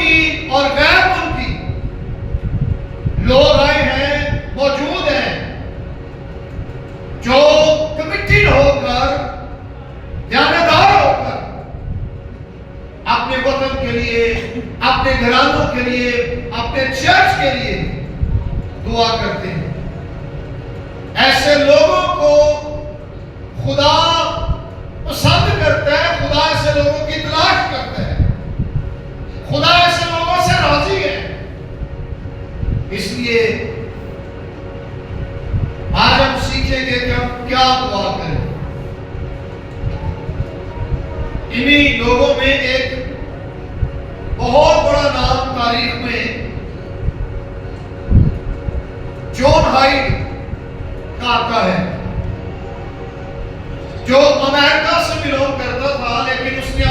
ملکی اور غیر ملکی لوگ آئے ہیں، موجود ہیں، جو کمیٹیڈ ہو کر، دیانتدار ہو کر اپنے وطن کے لیے، اپنے گھرانوں کے لیے، اپنے چرچ کے لیے دعا کرتے ہیں۔ ایسے لوگوں کو خدا پسند کرتا ہے، خدا ایسے لوگوں کی تلاش کرتا ہے، خدا ایسے لوگوں سے راضی ہے۔ اس لیے آج ہم سیکھیں گے کہ ہم کیا دعا کریں۔ انہی لوگوں میں ایک بہت بڑا نام تاریخ میں جون ہائیڈ کا آتا ہے، جو امریکہ سے بلونگ کرتا تھا، لیکن اس نے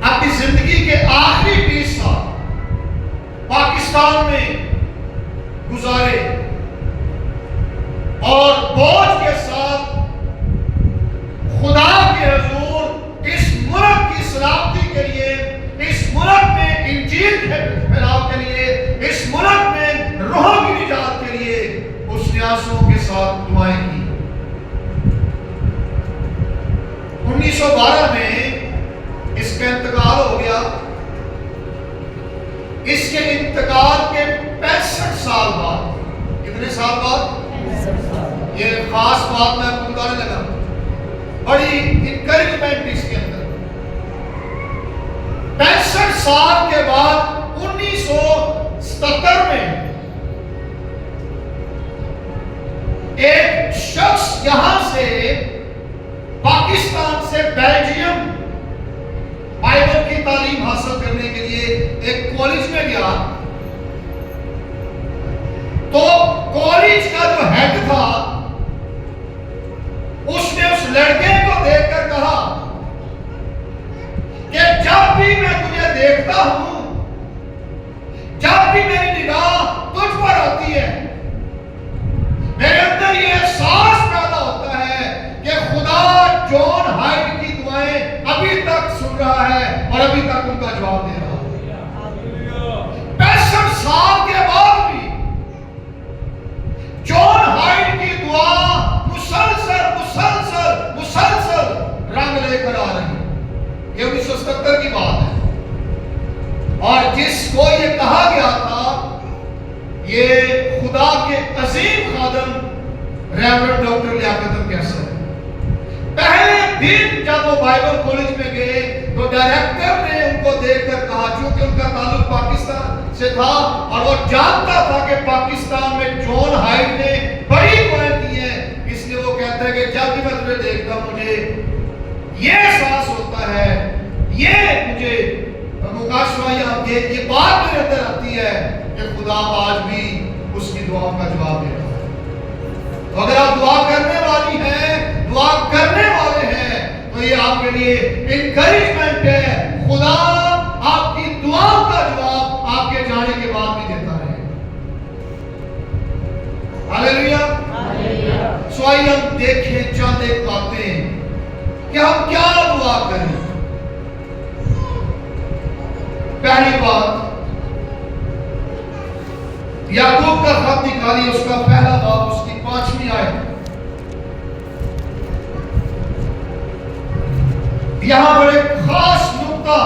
اپنی زندگی کے آخری 20 سال پاکستان میں گزارے اور بوجھ کے ساتھ خدا کے حضور اس ملک کی سلامتی کے لیے، اس ملک میں انجیل کے پھیلاؤ کے لیے، اس ملک میں روحوں کی نجات کے لیے اس نے آنسوؤں کے ساتھ دعائیں کی۔ 1912 میں اس کا انتقال ہو گیا۔ اس کے انتقال کے 65 سال بعد، کتنے سال بعد؟ یہ خاص بات میں آپ کو بتانے لگا، بڑی انکریجمنٹ اس کے اندر۔ 65 سال کے بعد 1977 میں ایک شخص یہاں سے پاکستان سے بیلجیم بائبل کی تعلیم حاصل کرنے کے لیے ایک کالج میں گیا، تو کالج کا جو ہیڈ تھا اس نے اس لڑکے کو دیکھ کر کہا کہ جب بھی میں تجھے دیکھتا ہوں، جب بھی میری نگاہ تجھ پر ہوتی ہے، میرے اندر یہ احساس پیدا ہوتا ہے کہ خدا جون ہائیڈ کی دعائیں ابھی تک سن رہا ہے اور ابھی تک ان کا جواب دے رہا ہے۔ 65 سال کے بعد بھی جون ہائیڈ کی دعا مسلسل رنگ لے کر آ رہی ہے۔ یہ 1977 کی بات ہے، اور جس کو یہ کہا گیا تھا یہ خدا کے عظیم خادم ریورنڈ ڈاکٹر لیاقت کیسر۔ پہلے دن جب وہ بائبل کالج میں گئے تو ڈائریکٹر نے ان کو دیکھ کر کہا، چونکہ ان کا تعلق پاکستان سے تھا اور وہ جانتا تھا کہ پاکستان میں جون ہائیڈ نے بڑی دعائیں کی ہیں، اس لیے وہ کہتا ہے کہ جب بھی میں تجھے دیکھتا ہوں مجھے یہ احساس ہوتا ہے، یہ مجھے یہ بات میرے اندر آتی ہے کہ خدا آج بھی اس کی دعا کا جواب دے رہا ہے۔ تو اگر آپ دعا کرنے والی ہیں، دعا کرنے والے ہیں، تو یہ آپ کے لیے انکریجمنٹ ہے۔ خدا آپ کی دعا کا جواب آپ کے جانے کے بعد بھی دیتا ہے۔ ہاللیلویہ۔ سو آئیے ہم دیکھیں چند ایک باتیں کہ ہم کیا دعا کریں۔ پہلی بات، یعقوب کا خط نکالیے، اس کا پہلا باب، اس کی 5ویں آیت۔ یہاں بڑے خاص نقطہ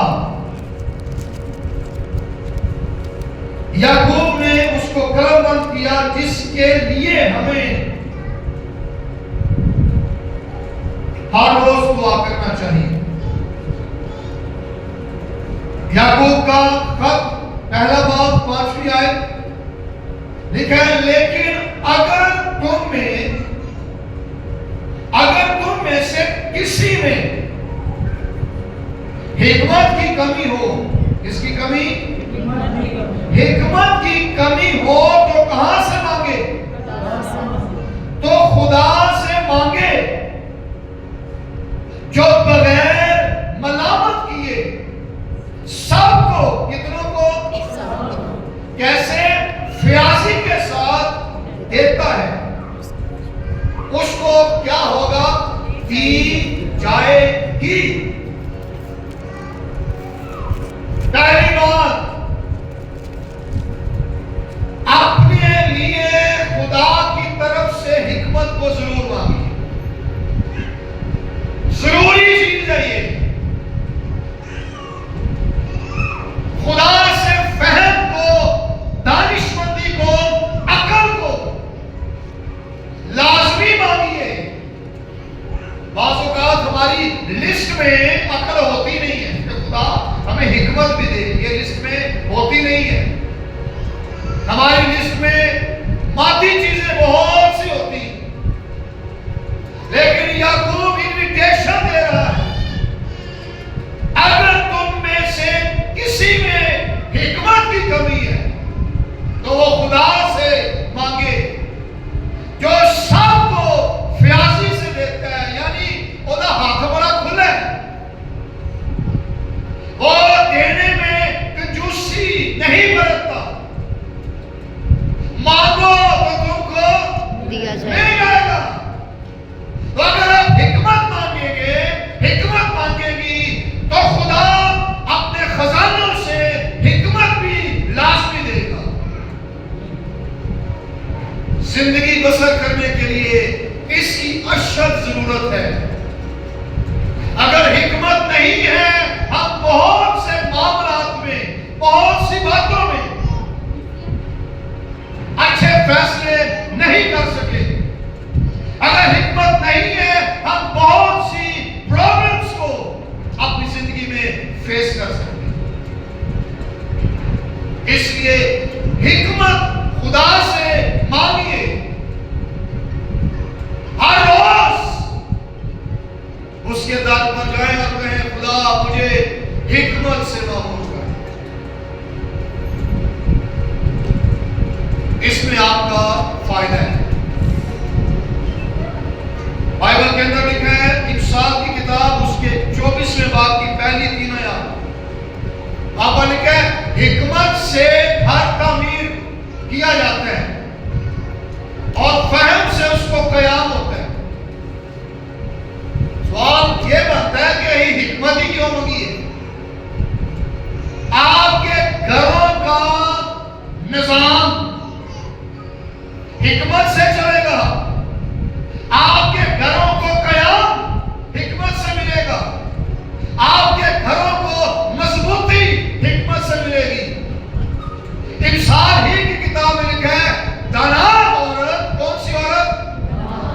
یعقوب نے اس کو قلم بند کیا، جس کے لیے ہمیں ہر روز دعا کرنا چاہیے۔ یعقوب کا خط پہلا باب 5ویں آیت لکھا ہے، لیکن اگر تم میں سے کسی میں حکمت کی کمی ہو، اس کی کمی، حکمت کی کمی ہو تو کہاں سے مانگے؟ تو خدا سے مانگے جو بغیر ملامت کیے سب کو، کتنوں کو، کیسے؟ فیاضی کے ساتھ دیتا ہے، اس کو کیا ہوگا؟ دی جائے گی۔ نہیں برتتا، مانگو تو تم کو دیا مل جائے جائے گا۔ تو اگر آپ حکمت مانگیں گے، حکمت مانگیں گی، تو خدا اپنے خزانوں سے حکمت بھی لازمی دے گا۔ زندگی بسر کرنے کے لیے اس کی اشد ضرورت ہے۔ اگر حکمت نہیں ہے، ہم بہت سے معاملات میں، بہت سی باتوں میں اچھے فیصلے نہیں کر سکے۔ اگر حکمت نہیں ہے، ہم بہت سی پرابلمز کو اپنی زندگی میں فیس کر سکتے ہیں۔ اس لیے حکمت خدا سے مانگیے، ہر روز اس کے در پر جائیں اور کہیں خدا مجھے حکمت سے معمول کر۔ اس میں آپ کا فائدہ ہے۔ بائبل کے اندر لکھا ہے امثال کی کتاب اس کے 24ویں باب کی پہلی 3 آیات، وہاں پر لکھا ہے حکمت سے گھر تعمیر کیا جاتا ہے اور فہم سے اس کو قیام ہوتا ہے۔ سوال یہ بنتا ہے کہ یہ حکمت ہی کیوں مانگی ہے؟ آپ کے گھروں کا نظام حکمت سے چلے گا، آپ کے گھروں کو قیام حکمت سے ملے گا، آپ کے گھروں کو مضبوطی حکمت سے ملے گی۔ امثال ہی کی کتاب میں لکھا ہے دانا عورت، کون سی عورت؟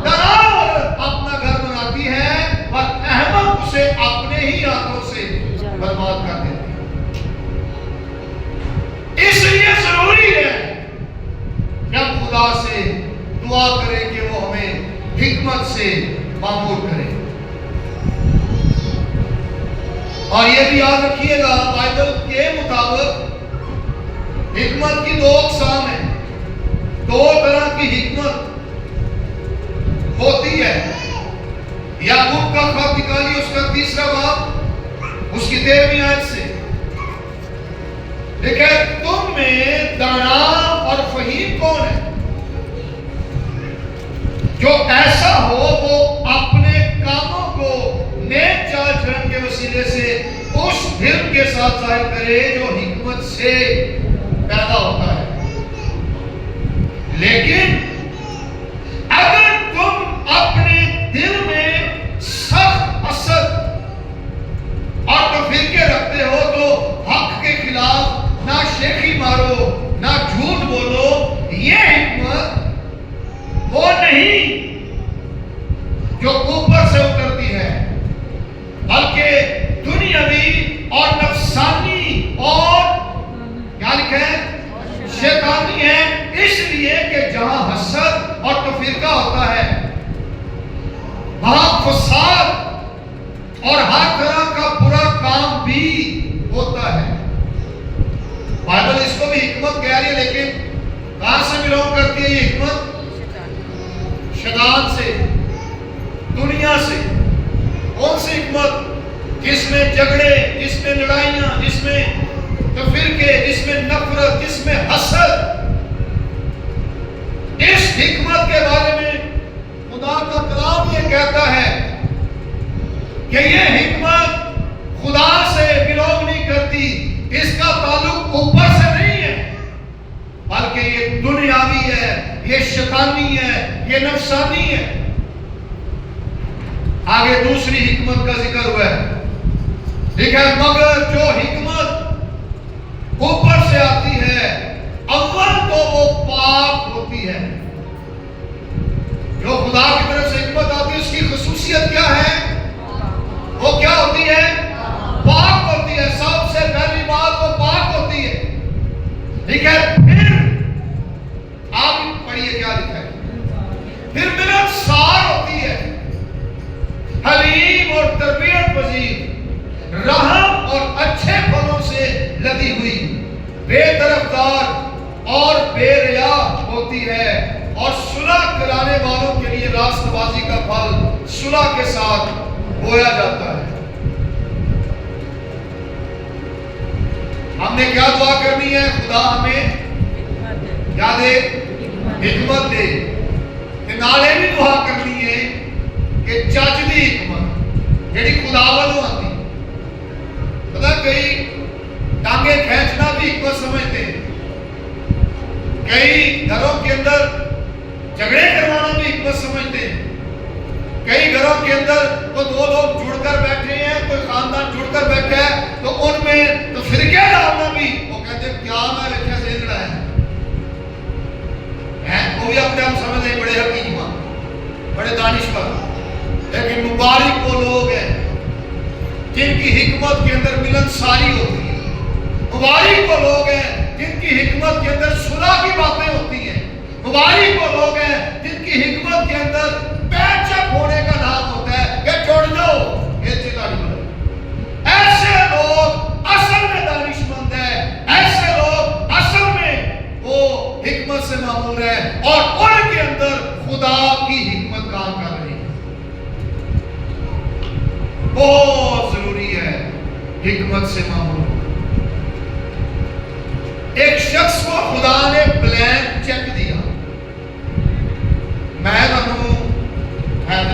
دانا عورت اپنا گھر بناتی ہے اور احمق اسے اپنے ہی ہاتھوں سے برباد کر دیتی ہے۔ اس لیے ضروری ہے کہ ہم خدا سے دعا کریں کہ وہ ہمیں حکمت سے معمور کرے۔ اور یہ بھی یاد رکھیے گا بائبل کے مطابق حکمت کی 2 اقسام ہیں، 2 طرح کی حکمت ہوتی ہے۔ یعقوب کا خط نکالیے اس کا 3 باب اس کی 13ویں آیت سے لکھا ہے تم میں دانا اور فہیم کون ہے؟ جو ایسا ہو وہ اپنے کاموں کو نیک چال چلن کے وسیلے سے اس علم کے ساتھ ظاہر کرے جو حکمت سے پیدا ہوتا ہے۔ لیکن اگر تم اپنے دل میں سخت حسد اور تفرقے رکھتے ہو تو حق کے خلاف نہ شیخی مارو نہ جھوٹ بولو، یہ حکمت وہ نہیں جو اوپر سے اترتی ہے، بلکہ دنیاوی اور نفسانی اور کیا لکھا ہے شیطانی ہے، اس لیے کہ جہاں حسد اور تفرقہ ہوتا ہے وہاں فساد اور ہر طرح کا برا کام بھی ہوتا ہے۔ بائبل اس کو بھی حکمت کہہ رہی ہے، لیکن کہاں سے بلونگ کرتی ہے یہ حکمت؟ شیطان سے، دنیا سے۔ کون سی حکمت؟ جس میں جھگڑے، جس میں لڑائیاں، جس میں تفرقے، جس میں نفرت، جس میں حسد۔ اس حکمت کے بارے میں خدا کا کلام یہ کہتا ہے کہ یہ حکمت خدا سے بلونگ نہیں کرتی، اس کا تعلق اوپر سے نہیں ہے، بلکہ یہ دنیاوی ہے، یہ شیطانی ہے، یہ نفسانی ہے۔ آگے دوسری حکمت کا ذکر ہوا ہے، لکھا ہے مگر جو حکمت اوپر سے آتی ہے اول تو وہ پاک ہوتی ہے۔ جو خدا کی طرف سے حکمت آتی ہے اس کی خصوصیت کیا ہے؟ وہ کیا ہوتی ہے؟ پاک ہوتی ہے۔ سب سے پہلی بات وہ پاک ہوتی ہے۔ ٹھیک ہے، پھر آپ پڑھیے کیا لکھا ہے، پھر ملنسار ہوتی ہے، حلیم اور تربیت پذیر، رحم اور اچھے پھلوں سے لدی ہوئی، بے طرفدار اور بے ریا ہوتی ہے، اور صلح کرانے والوں کے لیے راست بازی کا پھل صلح کے ساتھ بویا جاتا ہے۔ ہم نے کیا دعا کرنی ہے؟ خدا ہمیں کیا دے؟ حکمت دے. نالے بھی دعا کرنی ہے کہ چج دی حکمت جیڑی خدا والوں آتی. پتا کئی ٹانگے کھینچنا بھی حکمت سمجھتے ہیں، کئی گھروں کے اندر جھگڑے کروانا بھی حکمت سمجھتے ہیں. کئی گھروں کے اندر تو دو لوگ جڑ کر بیٹھے ہیں، کوئی خاندان جڑ کر بیٹھا ہے تو ان میں تو فرقے ڈالنا بھی وہ کہتے ہیں کیا میں رکھے سے لڑا ہے. وہ بھی اپنے آپ سمجھتے ہیں بڑے حکیم بڑے دانشور، لیکن مبارک وہ لوگ ہیں جن کی حکمت کے اندر ملنساری ہوتی ہے. مبارک وہ لوگ ہیں جن کی حکمت کے اندر صلح کی باتیں ہوتی ہیں. مبارک وہ لوگ ہیں جن کی حکمت کے اندر پیچ اپ ہونے کا نام ہوتا ہے کہ چھوڑ جاؤ یہ چیزیں نہیں. ایسے لوگ اصل میں دانش مند ہیں، ایسے لوگ اصل میں وہ حکمت سے معمور ہے اور ان کے اندر خدا کی حکمت کام کر رہی ہے. بہت ضروری ہے حکمت سے معمور. ایک شخص کو خدا نے بلینک چیک دیا. میں ہے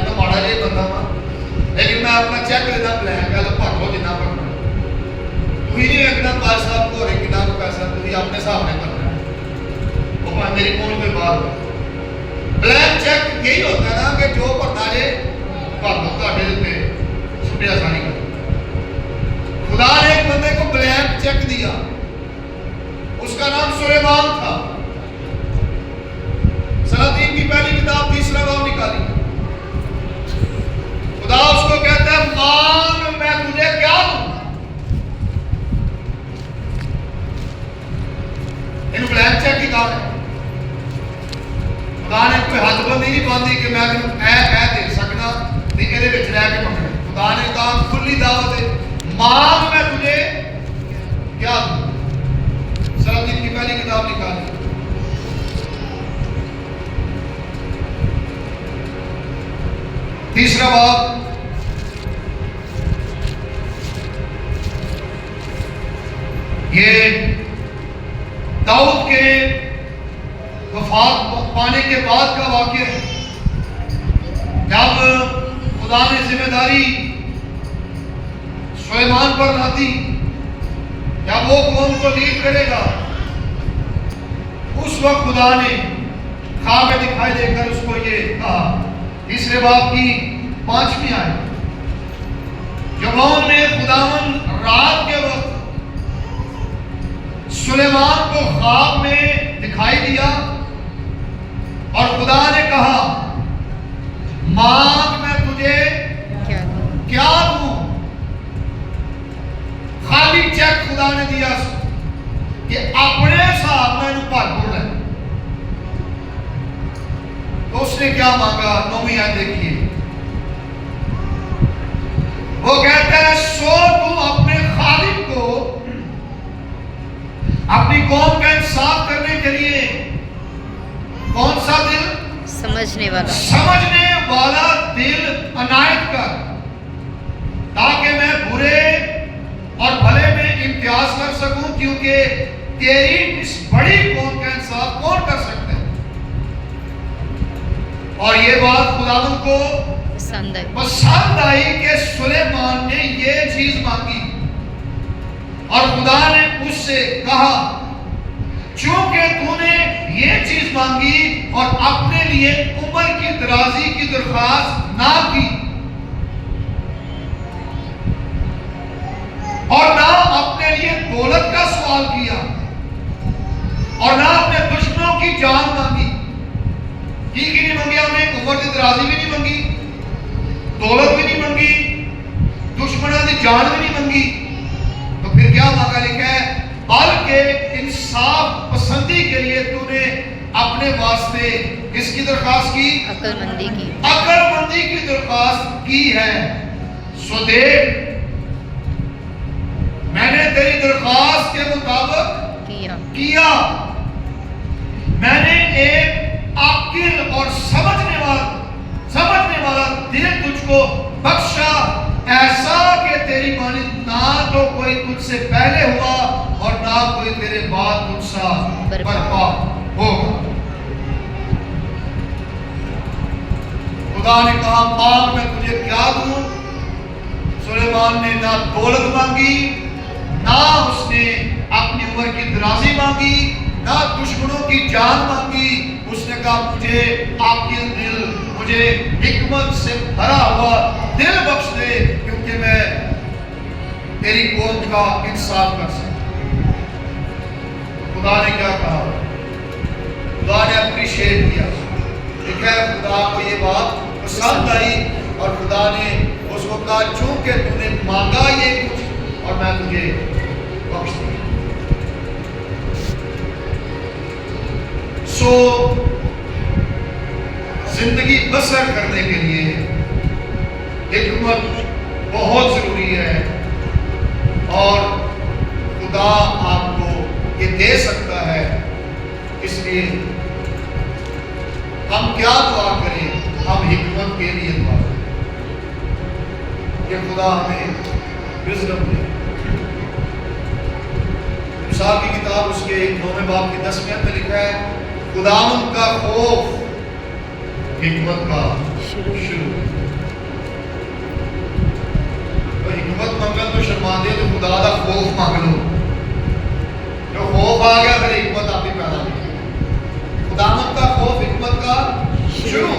تو ماڑا جی بندہ وا، لیکن میں اپنا چیک لینا بلینک ہے تو بھر لو جنہ بھرنا. تھی نہیں ویکنا پاس صاحب کو رہے کتنا کو پیسہ تھی اپنے حساب نے کرنا ہے، وہ میری پہنچ کوئی بات ہو. بلینک چیک یہی ہوتا ہے نا کہ جو بھرنا جے بھر دو تھوڑے دیتے چھٹے آسانی کر. خدا نے ایک بندے کو بلینک چیک دیا، اس کا نام سلیمان تھا. سلاطین کی پہلی کتاب 3 باب نکالی. خدا اس کو کہتا ہے مانگ میں تجھے کیا دوں. انہوں بلینک چیک کی کہا ہے. خدا نے کوئی حد بندی نہیں باندھی کہ میں اے دے سکنا نہیں یہ رہ کے پکڑے. خدا نے کہا کھلی دعوت ہے مانگ میں تجھے کیا دوں. سلاطین کی پہلی کتاب نکالی. تیسرا باب یہ داؤد کے وفات پانے کے بعد کا واقعہ ہے. جب خدا نے ذمہ داری سلیمان پر لاتی، جب وہ قوم کو لیڈ کرے گا، اس وقت خدا نے خواب میں دکھائی دے کر اس کو یہ کہا. تیسرے باب کی 5ویں آیت، جب نے خداوند رات کے وقت سلیمان کو خواب میں دکھائی دیا اور خدا نے کہا مانگ میں تجھے کیا دوں. خالی چیک خدا نے دیا کہ اپنے حساب میں بھرپور ہے. تو اس نے کیا مانگا؟ 9ویں آیت دیکھیے. وہ کہتا ہے سو تو اپنے خالق کو اپنی قوم کا انصاف کرنے کے لیے کون سا دل؟ سمجھنے والا دل عنایت کر، تاکہ میں برے اور بھلے میں امتیاز کر سکوں، کیونکہ تیری اس بڑی قوم کا انصاف کون کر سکتا ہے. اور یہ بات خداوند کو پسند آئی کہ سلیمان نے یہ چیز مانگی. اور خدا نے اس سے کہا چونکہ تو نے یہ چیز مانگی اور اپنے لیے عمر کی درازی کی درخواست نہ کی اور نہ اپنے لیے دولت کا سوال کیا اور نہ اپنے دشمنوں کی جان مانگی. کی نہیں مانگی؟ ہم نے عمر کی درازی بھی نہیں مانگی، دولت بھی نہیں مانگی، دشمنوں کی جان بھی نہیں مانگی. تو پھر کیا مانگا؟ لکھا ہے بلکہ انصاف پسندی کے لیے تو نے اپنے واسطے کس کی درخواست کی؟ عقل مندی کی درخواست کی ہے. سو دیکھ میں نے تیری درخواست کے مطابق کیا. میں نے ایک عاقل اور سمجھنے والا دل تجھ کو بخشا، ایسا کہ تیری مانند نہ تو کوئی تجھ سے پہلے ہوا اور کوئی تیرے بعد تجھ سا برپا ہوگا۔ خدا نے کہا مانگ میں تجھے کیا دوں؟ سلیمان نے نہ دولت مانگی، نہ اس نے اپنی عمر کی درازی مانگی، نہ دشمنوں کی جان مانگی۔ اس نے کہا مجھے عاقل دل، مجھے حکمت سے بھرا ہوا دل بخش دے، کیونکہ میں تیری قوم کا انصاف کر سکتا۔ خدا نے کیا کہا؟ خدا نے اپریشیٹ کیا۔ دیکھا ہے خدا کو یہ بات پسند آئی اور خدا نے اس کو کہا چونکہ تو نے مانگا یہ کچھ اور میں تجھے بخش دیا۔ سو زندگی بسر کرنے کے لیے حکمت بہت ضروری ہے، اور خدا آپ کو یہ دے سکتا ہے۔ اس لیے ہم کیا دعا کریں؟ ہم حکمت کے لیے دعا کریں کہ خدا ہمیں وزڈم دے۔ مثال کی کتاب اس کے 9ویں باب کی 10ویں آیت میں لکھا ہے خداوند کا خوف حکمت کا شروع۔ تو حکمت مانگا تو شرما دے، تو خدا کا خوف مانگ لو۔ جو خوف آ گیا پھر حکمت آپ ہی پیدا ہوئی۔ خداوند کا خوف حکمت کا شروع۔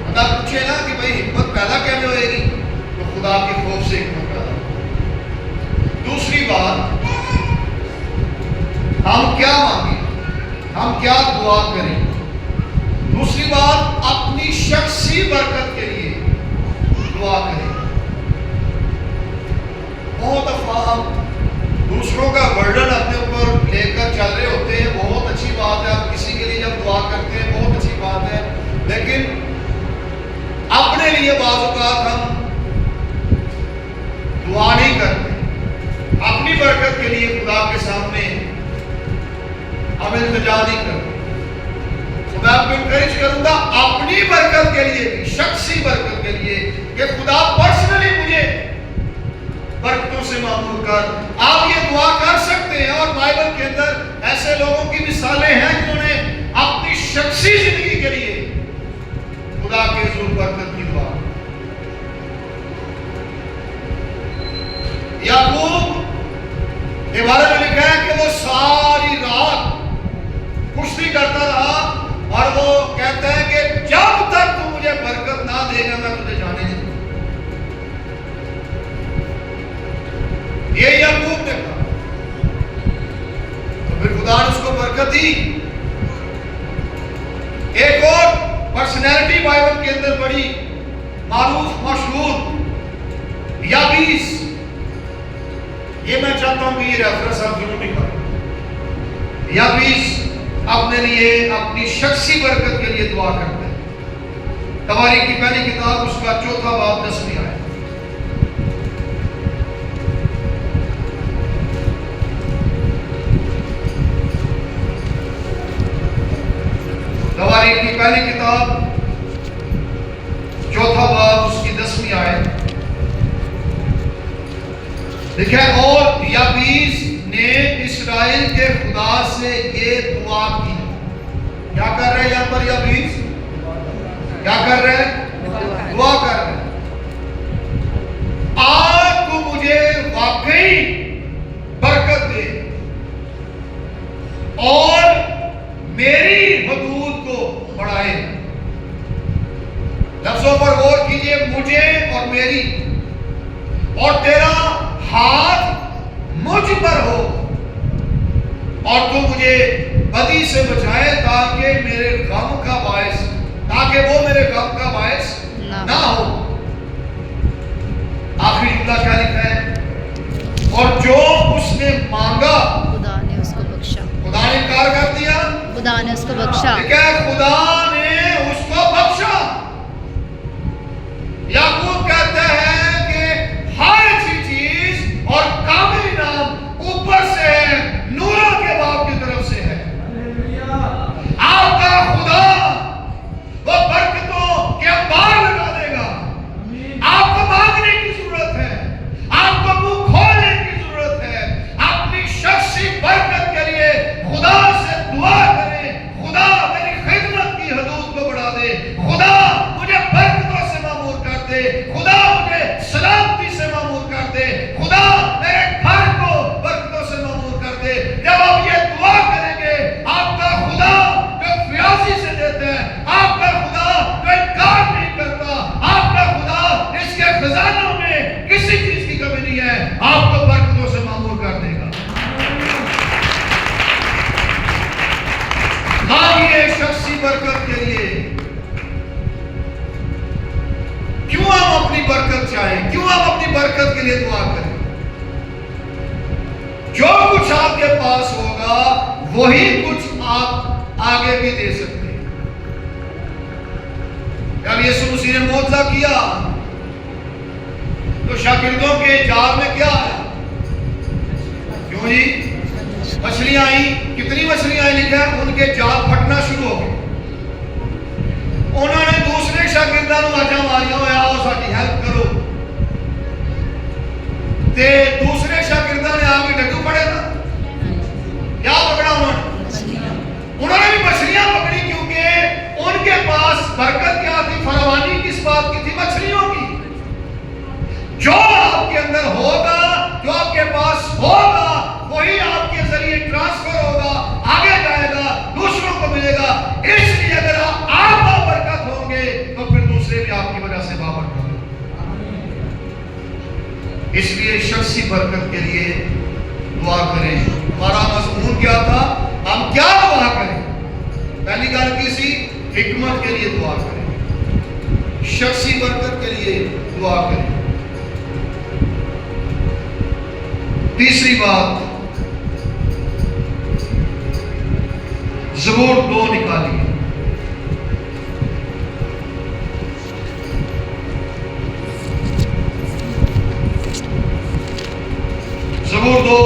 بندہ پوچھے نا کہ بھائی حکمت پیدا کیسے ہوئے گی، تو خدا کے خوف سے حکمت پیدا ہوئی۔ دوسری بات، ہم کیا مانگیں، ہم کیا دعا کریں؟ دوسری بات، اپنی شخصی برکت کے لیے دعا کریں۔ بہت دفعہ ہم دوسروں کا برڈن اپنے اوپر لے کر چل رہے ہوتے ہیں، بہت اچھی بات ہے، آپ کسی کے لیے جب دعا کرتے ہیں بہت اچھی بات ہے، لیکن اپنے لیے بعض اوقات ہم دعا نہیں کرتے۔ اپنی برکت کے لیے خدا کے سامنے ہم التجا نہیں کرتے۔ تو میں آپ کو انکریج کروں گا اپنی برکت کے لیے بھی، شخصی برکت کے لیے، کہ خدا پرسنلی مجھے برکتوں سے معمور کر۔ آپ یہ دعا کر سکتے ہیں، اور بائبل کے اندر ایسے لوگوں کی مثالیں ہیں جنہوں نے اپنی شخصی زندگی کے لیے خدا کے حضور برکت کی دعا۔ یعقوب کے بارے میں لکھا ہے کہ وہ ساری رات کشتی کرتا رہا، اور وہ کہتا ہے کہ جب تک تو مجھے برکت نہ دے گا میں تجھے جانے نہیں دوں۔ یہ یعقوب نے کہا، تو پھر خدا نے اس کو برکت دی۔ ایک اور پرسنالٹی بائبل کے اندر بڑی معروف مشہور، یابیس، یہ میں چاہتا ہوں کہ یہ ریفرنس آپ ضرور نکالیں۔ یابیس اپنے لیے اپنی شخصی برکت کے لیے دعا کرتے ہیں۔ تواریخ کی پہلی کتاب اس کا 4واں باب 10ویں آیت۔ تواریخ کی پہلی کتاب 4واں باب اس کی 10ویں آیت لکھا ہے، اور یابیس نے اسرائیل کے خدا سے یہ دعا کی۔ کیا کر رہے ہیں یہاں پر یابیس؟ کیا کر رہے ہیں؟ دعا کر رہے ہیں۔ آج تو مجھے واقعی برکت دے اور میری حدود کو بڑھائے۔ لفظوں پر غور کیجئے، مجھے اور میری، اور تیرا ہاتھ مجھ پر ہو، اور تو مجھے بدی سے بچائے تاکہ میرے غم کا باعث، تاکہ وہ میرے غم کا باعث نہ ہو۔ آخری جملہ کیا لکھا ہے؟ اور جو اس نے مانگا خدا نے اس کو بخشا۔ خدا نے انکار کر دیا، خدا نے اس کو بخشا۔ کیا خدا نے اس کو بخشا؟ یعقوب کہتا ہے کہ ہر اچھی چیز اور کامل انعام اوپر سے ہے، نوروں کے باپ کی طرف سے ہے۔ آپ کا خدا وہ برکتوں کے انبار لگا دے گا۔ آپ کو مانگنے کی ضرورت ہے، آپ کو منہ کھولنے کی ضرورت ہے، اپنی آئیے شخصی برکت کے لیے کیوں ہم اپنی برکت چاہیں، کیوں ہم اپنی برکت کے لیے دعا کریں؟ جو کچھ آپ کے پاس ہوگا وہی کچھ آپ آگے بھی دے سکتے ہیں۔ جب یسوع مسیح نے معجزہ کیا تو شاگردوں کے جال میں کیا آیا؟ کیوں جی؟ مچھلیاں آئیں۔ کتنی مچھلیاں آئیں لکھا ہے؟ ان کے جال پھٹنا شروع ہو گئے۔ انہوں نے دوسرے شاگردوں کو آجا ماریا ہویا آؤ ساڈی ہیلپ کرو، تے دوسرے شاگردوں نے آگے ڈڈو پڑے تھا۔ کیا پکڑا انہوں نے بھی مچھلیاں پکڑی، کیونکہ ان کے پاس برکت کیا تھی؟ فراوانی کس بات کی تھی؟ مچھلیوں کی۔ جو آپ کے اندر ہوگا، جو آپ کے پاس ہوگا، وہی آپ کے ذریعے ٹرانسفر ہوگا، آگے جائے گا، دوسروں کو ملے گا۔ اس لیے اگر آپ بابرکت ہوں گے تو پھر دوسرے بھی آپ کی وجہ سے بابرکت ہوں گے۔ اس لیے شخصی برکت کے لیے دعا کریں۔ ہمارا مضمون کیا تھا؟ ہم کیا دعا کریں؟ پہلی گل کی سی حکمت کے لیے دعا کریں، شخصی برکت کے لیے دعا کریں۔ تیسری بات، زبور 2 نکالیے۔ زبور 2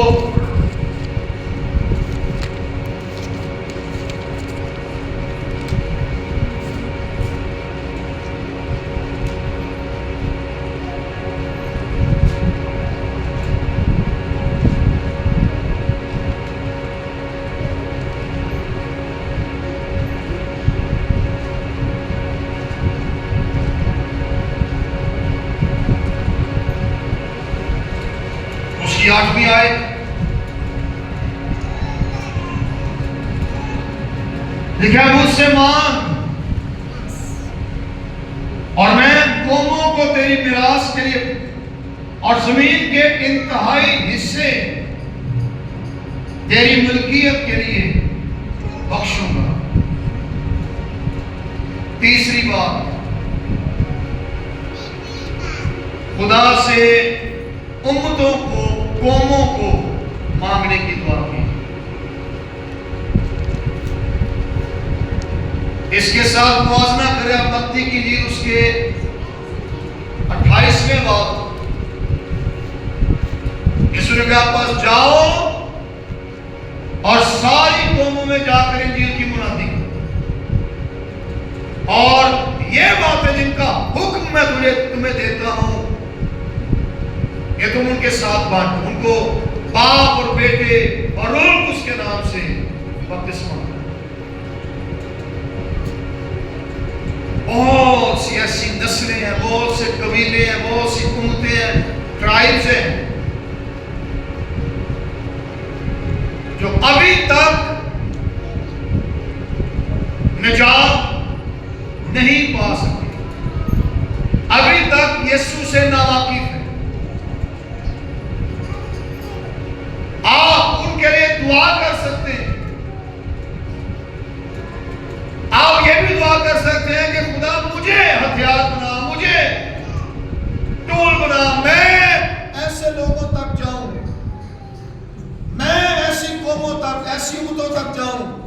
8ویں آیت، لکھا ہے مجھ سے مانگ اور میں قوموں کو تیری میراث کے لیے اور زمین کے انتہائی حصے تیری ملکیت کے لیے بخشوں گا۔ تیسری بات، خدا سے امتوں کو، قوموں کو مانگنے کی دعا کی۔ اس کے ساتھ موازنہ کرے آپ متی کی انجیل اس کے 28ویں باب، یسوع نے کہا پاس جاؤ اور ساری قوموں میں جا کر انجیل کی منادی کرو، اور یہ باتیں جن کا حکم میں تمہیں دیتا ہوں کہ تم ان کے ساتھ بانٹو، ان کو باپ اور بیٹے اور روح القدس کے نام سے بپتسمہ دو۔ بہت سی ایسی نسلیں ہیں، بہت سے قبیلے ہیں، بہت سی امتیں ہیں، ٹرائبز ہیں جو ابھی تک نجات نہیں پا سکتے، ابھی تک یسوع سے ناواقف ہیں۔ آپ ان کے لیے دعا کر سکتے ہیں، آپ یہ بھی دعا کر سکتے ہیں کہ خدا مجھے ہتھیار بنا، مجھے ٹول بنا، میں ایسے لوگوں تک جاؤں، میں ایسی قوموں تک، ایسی امتوں تک جاؤں